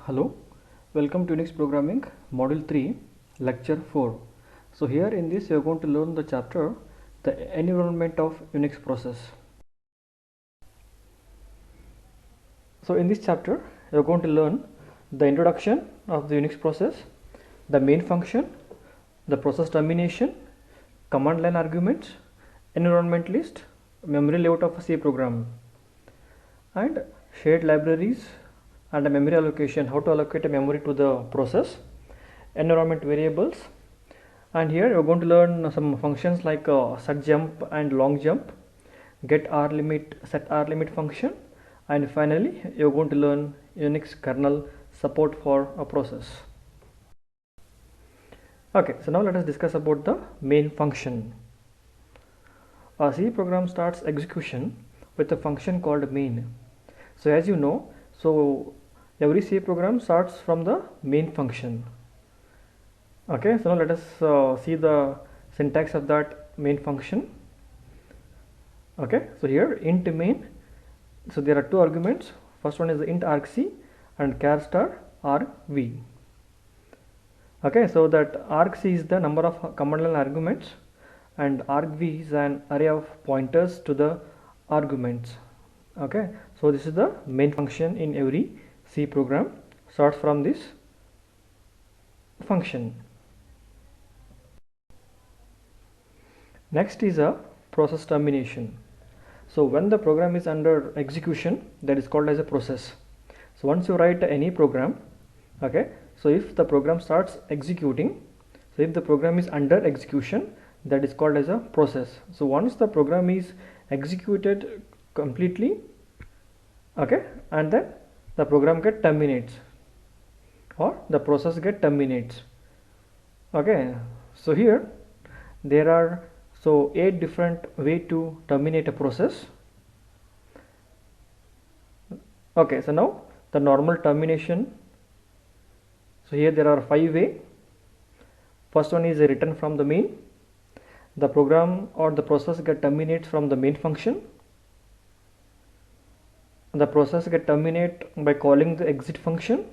Hello, welcome to Unix Programming Module 3, Lecture 4. So here in this you are going to learn the chapter the environment of Unix process. So in this chapter you are going to learn the introduction of the Unix process, the main function, the process termination, command line arguments, environment list, memory layout of a C program, and shared libraries and a memory allocation, how to allocate a memory to the process, environment variables, and here you are going to learn some functions like set jump and long jump, get r limit, set r limit function, and finally you are going to learn Unix kernel support for a process. Okay, so now let us discuss about the main function. A C program starts execution with a function called main. So as you know, so every C program starts from the main function. Okay, so now let us see the syntax of that main function. Okay, so here int main, so there are two arguments. First one is the int argc and char star argv. Okay, so that argc is the number of command line arguments and argv is an array of pointers to the arguments. Okay, so this is the main function in every C program, starts from this function. Next is a process termination. So when the program is under execution, that is called as a process. So once you write any program, okay, so if the program starts executing, so if the program is under execution, that is called as a process. So once the program is executed completely, okay, and then the program get terminates or the process get terminates. Okay, so here there are 8 different way to terminate a process. Okay, so now the normal termination, so here there are 5 way. First one is a return from the main. The program or the process get terminates from the main function. The process get terminate by calling the exit function,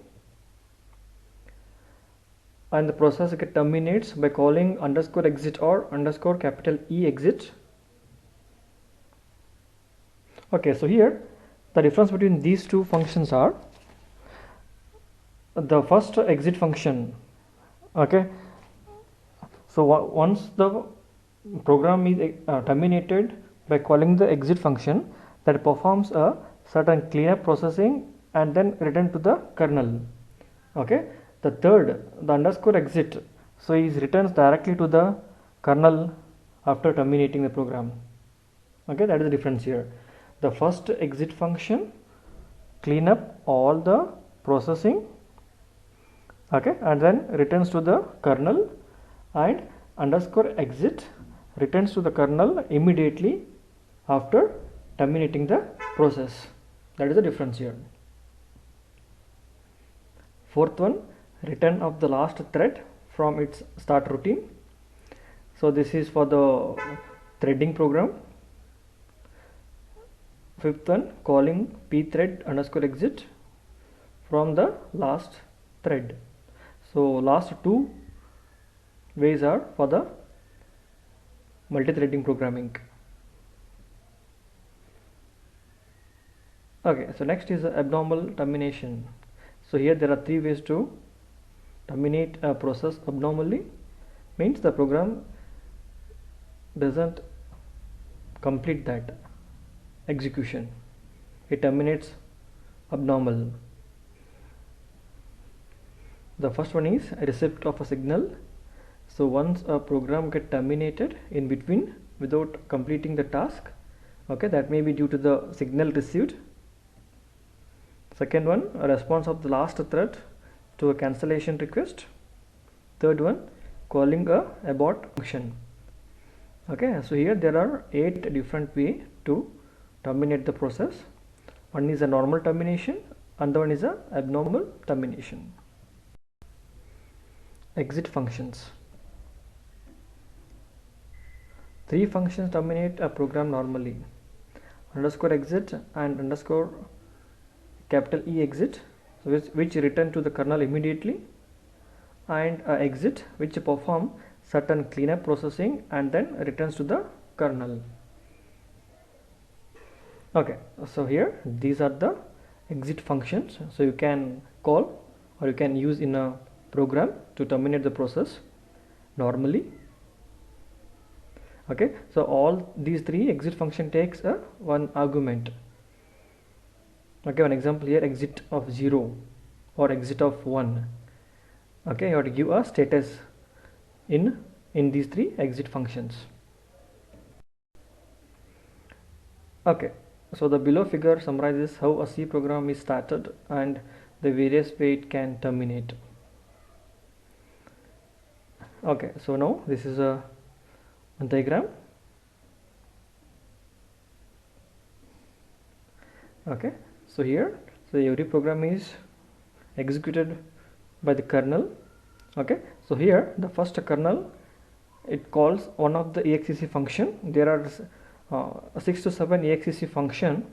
and the process get terminates by calling underscore exit or underscore capital E exit. Okay, so here the difference between these two functions are the first exit function. Okay, so once the program is terminated by calling the exit function, that performs a certain cleanup processing and then return to the kernel. Okay, the third, the underscore exit, so is returns directly to the kernel after terminating the program. Okay, that is the difference here. The first exit function clean up all the processing, okay, and then returns to the kernel, and underscore exit returns to the kernel immediately after terminating the process. That is the difference here. Fourth one, return of the last thread from its start routine. So this is for the threading program. Fifth one, calling pthread underscore exit from the last thread. So last two ways are for the multi-threading programming. Okay, so next is abnormal termination. So here there are 3 ways to terminate a process abnormally. Means the program doesn't complete that execution, it terminates abnormal. The first one is a receipt of a signal. So once a program get terminated in between without completing the task, okay, that may be due to the signal received. Second one, a response of the last thread to a cancellation request. Third one, calling a abort function. Okay, so here there are 8 different way to terminate the process. One is a normal termination, and the one is a abnormal termination. Exit functions. 3 functions terminate a program normally: underscore exit and underscore capital E exit, which return to the kernel immediately, and exit, which perform certain cleanup processing and then returns to the kernel. Okay, so here these are the exit functions, so you can call or you can use in a program to terminate the process normally. Okay, so all these 3 exit function takes a one argument. Okay, one example here, exit of 0 or exit of 1. Okay, you have to give a status in these 3 exit functions. Okay, so the below figure summarizes how a C program is started and the various way it can terminate. Okay, so now this is a diagram. Okay, so here, so every program is executed by the kernel. Okay, so here the first kernel, it calls one of the exec function. There are 6 to 7 exec function.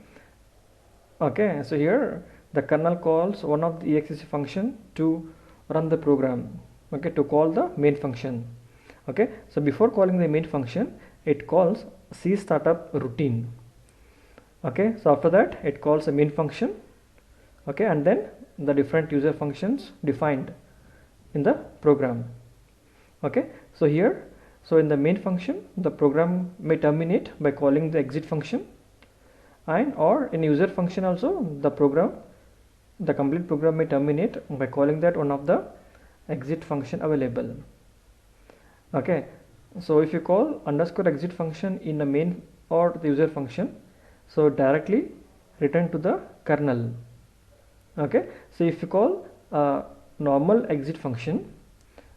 Okay, so here the kernel calls one of the exec function to run the program. Okay, to call the main function. Okay, so before calling the main function, it calls C startup routine. Okay, so after that it calls a main function. Okay, and then the different user functions defined in the program. Okay, so here, so in the main function, the program may terminate by calling the exit function, and or in user function also the complete program may terminate by calling that one of the exit function available. Okay, so if you call underscore exit function in the main or the user function, so directly return to the kernel. Okay, so if you call normal exit function,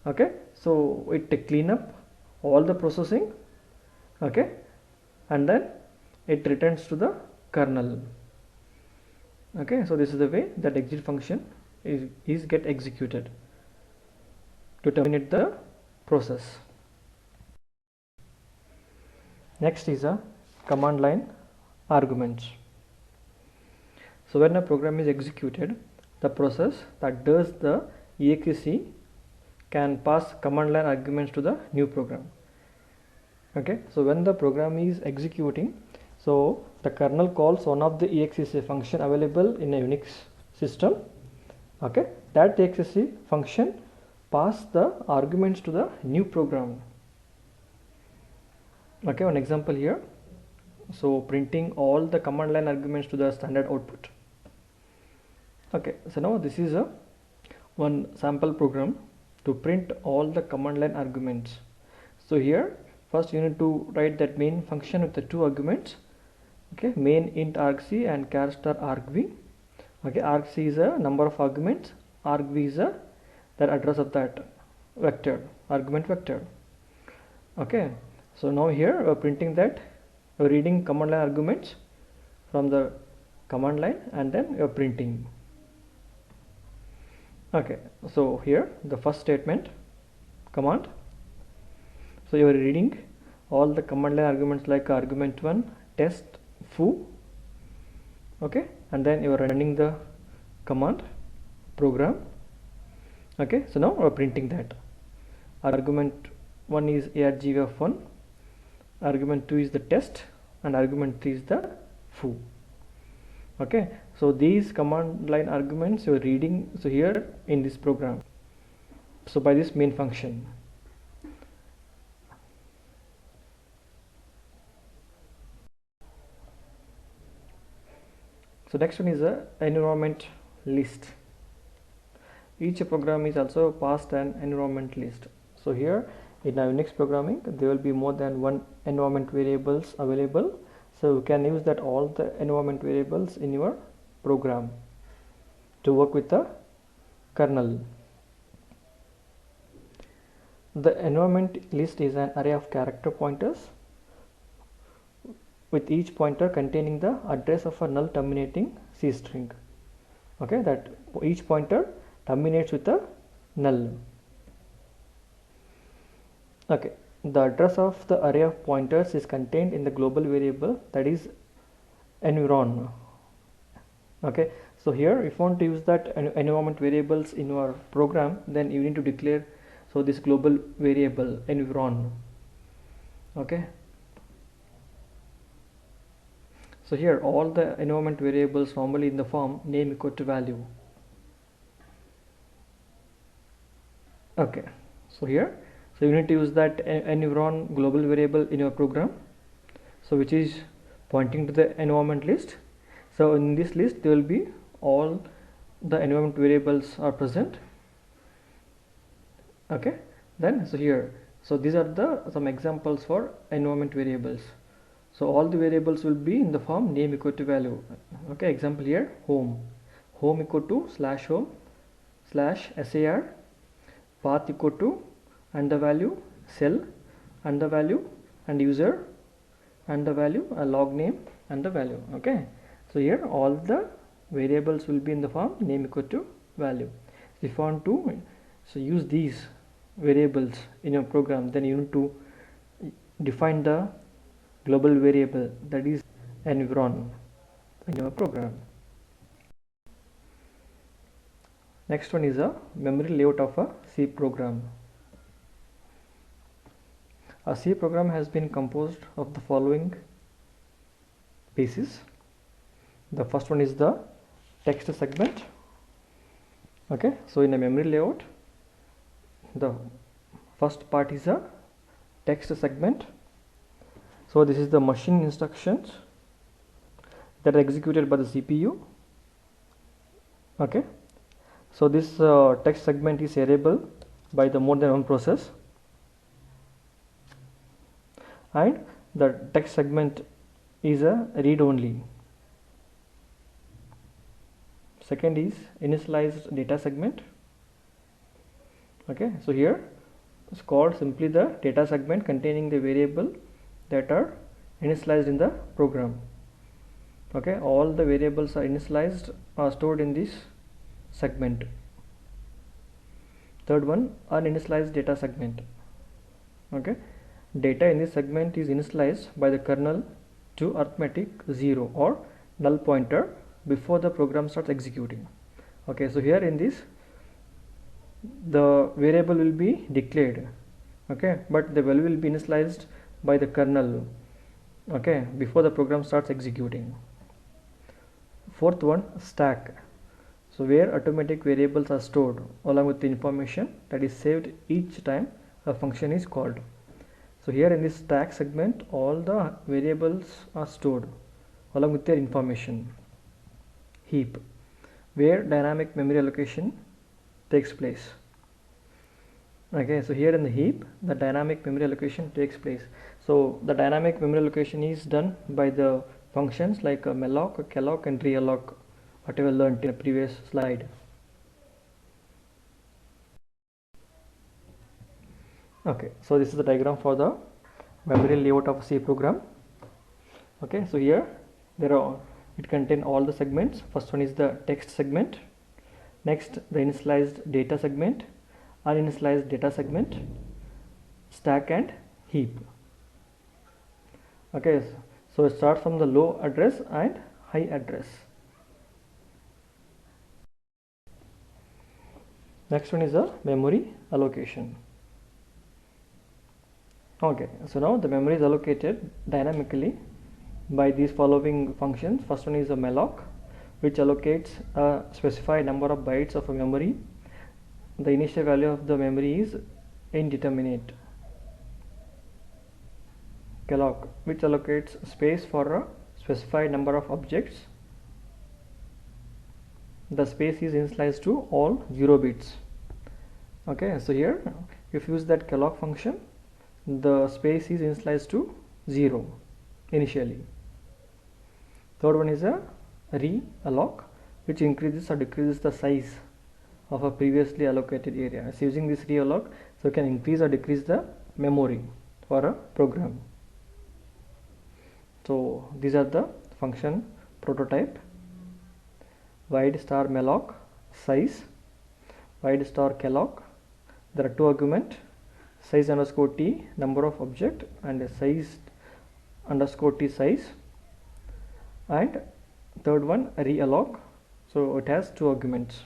okay, so it clean up all the processing, okay, and then it returns to the kernel. Okay, so this is the way that exit function is get executed to terminate the process. Next is a command line arguments. So when a program is executed, the process that does the exec can pass command line arguments to the new program. Okay, so when the program is executing, so the kernel calls one of the exec function available in a Unix system. Okay, that exec function pass the arguments to the new program. Okay, one example here, so printing all the command line arguments to the standard output. Okay, so now this is a one sample program to print all the command line arguments. So here first you need to write that main function with the 2 arguments. Okay, main int argc and char star argv. Okay, argc is a number of arguments, argv is a that address of that vector, argument vector. Okay, so now here we're printing that we're reading command line arguments from the command line and then you're printing. Okay, so here the first statement command, so you are reading all the command line arguments like argument 1 test foo. Okay, and then you are running the command program. Okay, so now we are printing that argument 1 is argv1, argument 2 is the test, and argument 3 is the foo. Okay, so these command line arguments you are reading so here in this program, so by this main function. So next one is a environment list. Each program is also passed an environment list. So here in our Unix programming there will be more than one environment variables available, so you can use that all the environment variables in your program to work with the kernel. The environment list is an array of character pointers with each pointer containing the address of a null terminating C string. Okay, that each pointer terminates with a null. Okay, the address of the array of pointers is contained in the global variable, that is environ. Okay, so here if you want to use that environment variables in your program, then you need to declare so this global variable environ. Okay, so here all the environment variables normally in the form name equal to value. Okay, so here so you need to use that environ global variable in your program, so which is pointing to the environment list. So in this list there will be all the environment variables are present. Okay, then so here so these are the some examples for environment variables. So all the variables will be in the form name equal to value. Okay, example here home equal to /home /sar, path equal to and the value cell and the value and user and the value a log name and the value. Okay, so here all the variables will be in the form name equal to value. If you want to so use these variables in your program, then you need to define the global variable, that is environ, in your program. Next one is a memory layout of a C program. A C program has been composed of the following pieces. The first one is the text segment. Okay, so in a memory layout, the first part is a text segment. So this is the machine instructions that are executed by the CPU. Okay, so this text segment is variable by the more than one process, and the text segment is a read only. Second is initialized data segment. Okay, so here it's called simply the data segment containing the variable that are initialized in the program. Okay, all the variables are initialized are stored in this segment. Third one, uninitialized data segment. Okay, data in this segment is initialized by the kernel to arithmetic 0 or null pointer before the program starts executing. Okay, so here in this the variable will be declared, okay, but the value will be initialized by the kernel, okay, before the program starts executing. Fourth one, stack, so where automatic variables are stored along with the information that is saved each time a function is called. So here in this stack segment all the variables are stored along with their information. Heap, where dynamic memory allocation takes place. Okay, so here in the heap the dynamic memory allocation takes place. So the dynamic memory allocation is done by the functions like malloc, calloc and realloc, whatever learned in a previous slide. Okay, so this is the diagram for the memory layout of C program. Okay, so here there are it contains all the segments. First one is the text segment, next the initialized data segment, uninitialized data segment, stack and heap. Okay, so it starts from the low address and high address. Next one is the memory allocation. Okay, so now the memory is allocated dynamically by these following functions. First one is a malloc, which allocates a specified number of bytes of a memory. The initial value of the memory is indeterminate. Calloc, which allocates space for a specified number of objects. The space is initialized to all 0 bits. Okay, so here if you use that calloc function, the space is initialized to 0 initially. Third one is a realloc, which increases or decreases the size of a previously allocated area. So using this realloc, so you can increase or decrease the memory for a program. So these are the function prototype: void star malloc size, void star calloc. There are two argument, size underscore t number of object and size underscore t size, and third one realloc. So it has two arguments.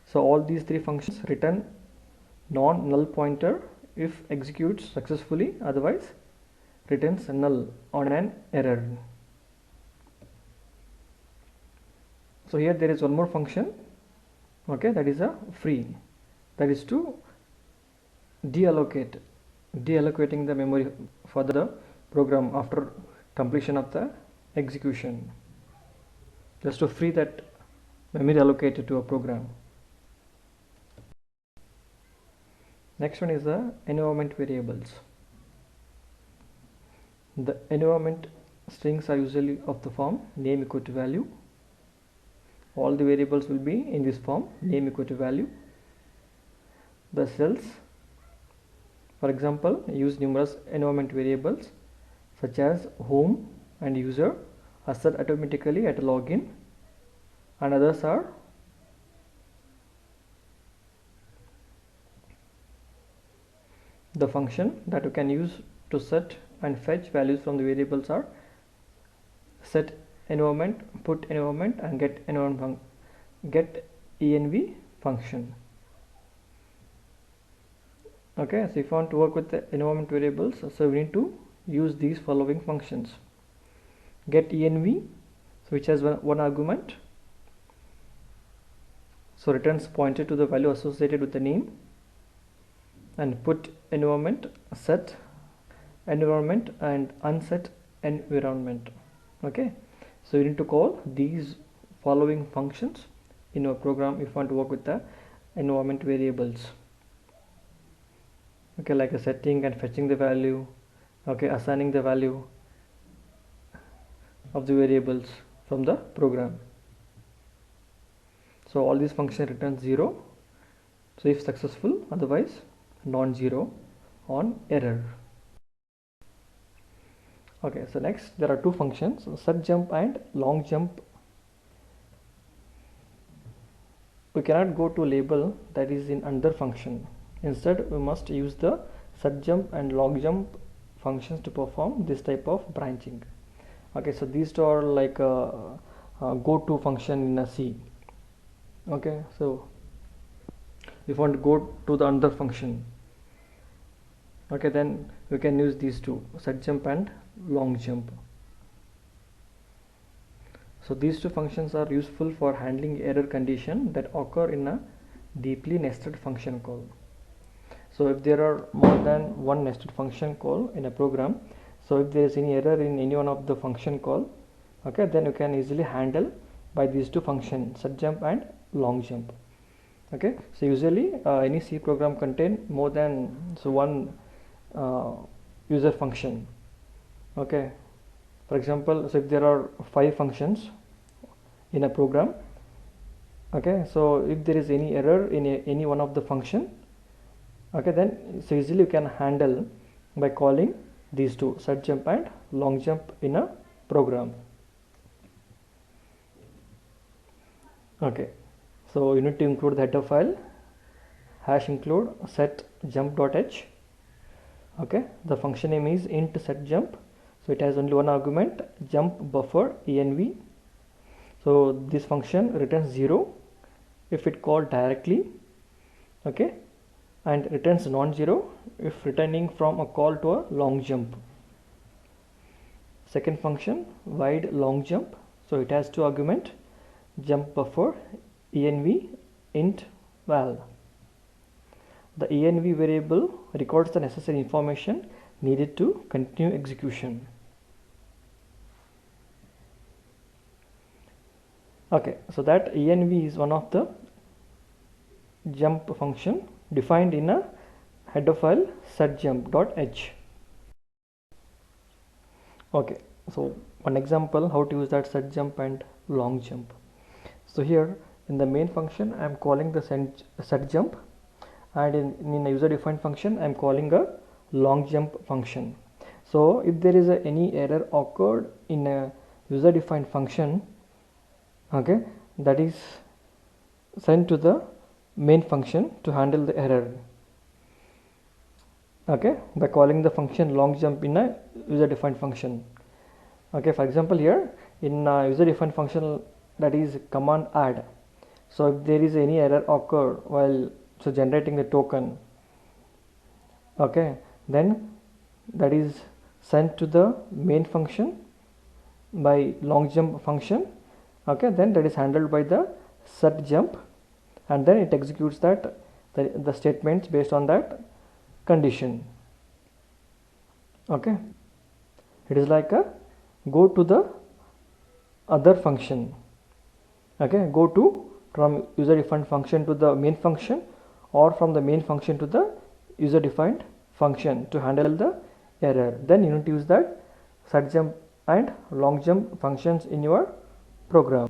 So all these three functions return non-null pointer if executes successfully, otherwise returns null on an error. So here there is one more function, okay, that is a free, that is to deallocating the memory for the program after completion of the execution, just to free that memory allocated to a program. Next one is the environment variables. The environment strings are usually of the form name equal to value. All the variables will be in this form, name equal to value. The cells, for example, use numerous environment variables such as home and user are set automatically at login, and others are the function that you can use to set and fetch values from the variables are set environment, put environment, and get env function. Okay, so if you want to work with the environment variables, so we need to use these following functions: get env, so which has one argument, so returns pointer to the value associated with the name, and put environment, set environment, and unset environment. Okay, so you need to call these following functions in your program if you want to work with the environment variables. Okay, like a setting and fetching the value, okay, assigning the value of the variables from the program. So all these functions return 0, so if successful, otherwise non-zero on error. Okay, so next there are two functions, set jump and long jump. We cannot go to label that is in another function. Instead, we must use the set jump and long jump functions to perform this type of branching. Okay, so these two are like a go-to function in a C. Okay, so if you want to go to the another function, okay, then we can use these two, set jump and long jump. So these two functions are useful for handling error condition that occur in a deeply nested function call. So if there are more than one nested function call in a program, so if there is any error in any one of the function call, okay, then you can easily handle by these two functions, set jump and long jump. Okay, so usually any C program contain more than one user function. Okay, for example, so if there are 5 functions in a program, okay, so if there is any error in any one of the function, okay, then so easily you can handle by calling these two, set jump and long jump, in a program. Okay, so you need to include the header file #include set jump.h. okay, the function name is int set jump, so it has only one argument, jump buffer env. So this function returns 0 if it called directly, okay, and returns non-zero if returning from a call to a long jump. Second function, void long jump, so it has two argument, jump buffer env int val. The env variable records the necessary information needed to continue execution. Okay, so that env is one of the jump function defined in a header file setjump.h. Okay, so one example how to use that set jump and long jump. So here in the main function I am calling the set jump, and in a user defined function I am calling a long jump function. So if there is any error occurred in a user defined function, okay, that is sent to the main function to handle the error, okay, by calling the function long jump in a user defined function. Okay, for example, here in user defined function, that is command add. So if there is any error occur while generating the token, okay, then that is sent to the main function by long jump function, okay, then that is handled by the set jump, and then it executes that the statements based on that condition. Okay, it is like a go to the other function, okay, go to from user defined function to the main function, or from the main function to the user defined function to handle the error. Then you need to use that set jump and long jump functions in your program.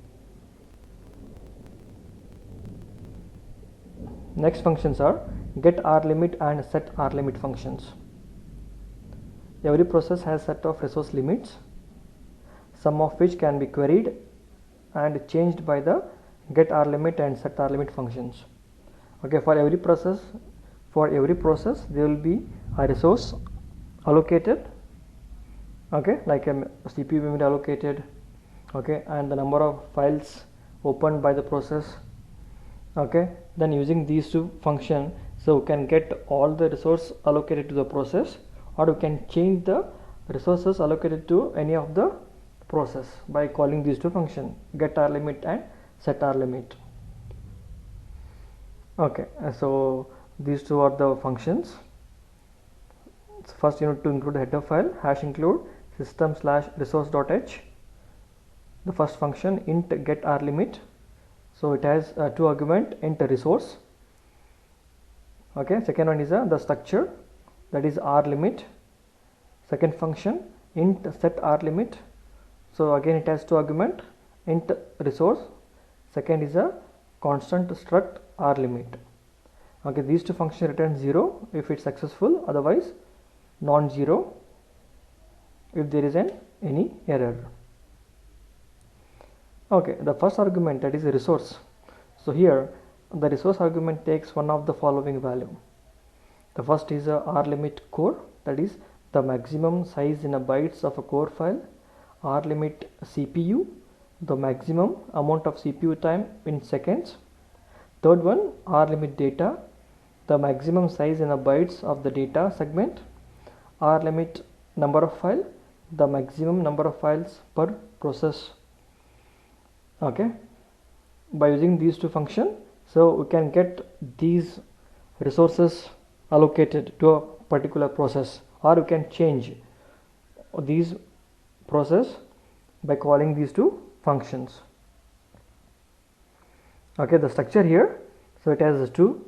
Next functions are get rlimit and set rlimit functions. Every process has set of resource limits, some of which can be queried and changed by the get rlimit and set rlimit functions. Okay, for every process there will be a resource allocated, okay, like a CPU memory allocated, okay, and the number of files opened by the process, okay. Then using these two functions, so we can get all the resource allocated to the process, or we can change the resources allocated to any of the process by calling these two functions, get rlimit and set rlimit. Okay, so these two are the functions. So first you need to include the header file #include system/resource.h. the first function int get rlimit, so it has two argument, int resource, okay. Second one is the structure, that is rlimit. Second function int set rlimit, so again it has two argument, int resource, second is a constant struct rlimit. Okay, these two functions return 0 if it's successful, otherwise non-zero if there is any error. Okay, the first argument, that is a resource. So here the resource argument takes one of the following value. The first is a rlimit core, that is the maximum size in a bytes of a core file. Rlimit CPU, the maximum amount of CPU time in seconds. Third one, rlimit data, the maximum size in a bytes of the data segment. Rlimit number of file, the maximum number of files per process. Okay, by using these two functions, so we can get these resources allocated to a particular process, or we can change these process by calling these two functions. Okay, the structure here, so it has two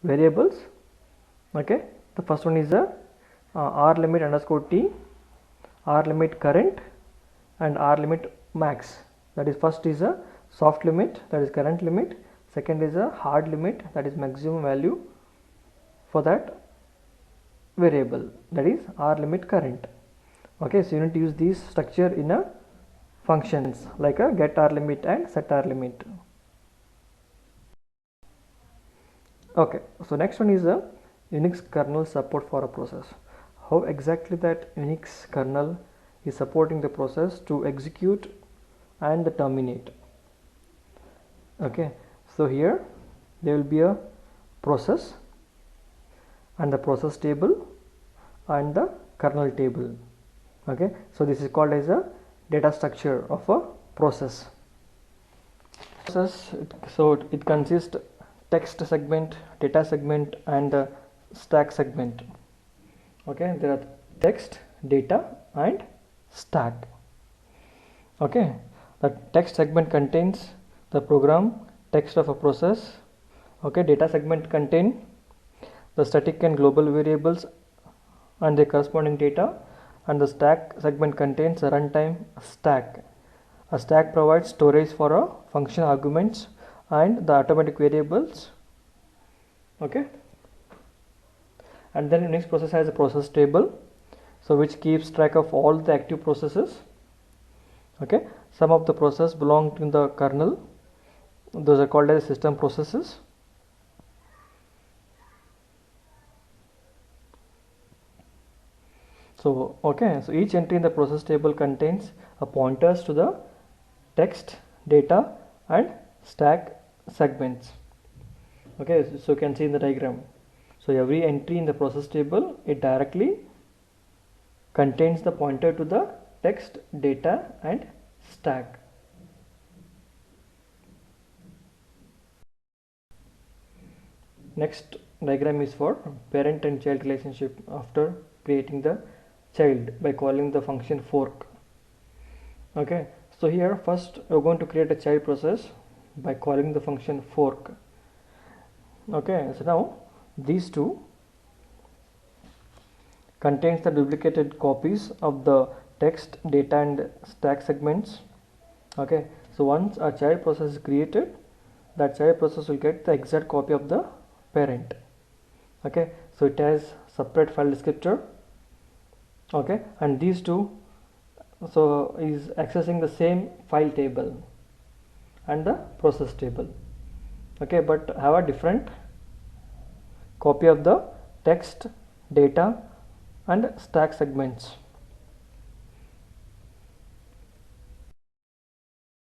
variables, okay. The first one is a rlimit _t, rlimit current, and rlimit max. That is, first is a soft limit, that is current limit. Second is a hard limit, that is maximum value for that variable, that is rlimit current. Okay, so you need to use these structure in a functions like a get rlimit and set rlimit. Okay, so next one is a Unix kernel support for a process. How exactly that Unix kernel is supporting the process to execute and terminate. Okay, so here there will be a process and the process table and the kernel table. Okay, so this is called as a data structure of a process. So it consists text segment, data segment, and stack segment. Okay, there are text, data, and stack. Okay, the text segment contains the program text of a process. Okay, data segment contain the static and global variables and their corresponding data, and the stack segment contains a runtime stack. A stack provides storage for a function arguments and the automatic variables. Okay, and then Unix process has a process table, so which keeps track of all the active processes. Okay, some of the processes belong to the kernel, those are called as system processes. So okay, so each entry in the process table contains a pointers to the text, data and stack segments. Okay, so you can see in the diagram, so every entry in the process table, it directly contains the pointer to the text, data and stack. Next diagram is for parent and child relationship after creating the child by calling the function fork. Okay, so here first we're going to create a child process by calling the function fork. Okay, so now these two contains the duplicated copies of the text, data and stack segments. Okay, so once a child process is created, that child process will get the exact copy of the parent. Okay, so it has separate file descriptor. Okay, and these two so is accessing the same file table and the process table. Okay, but have a different copy of the text, data and stack segments.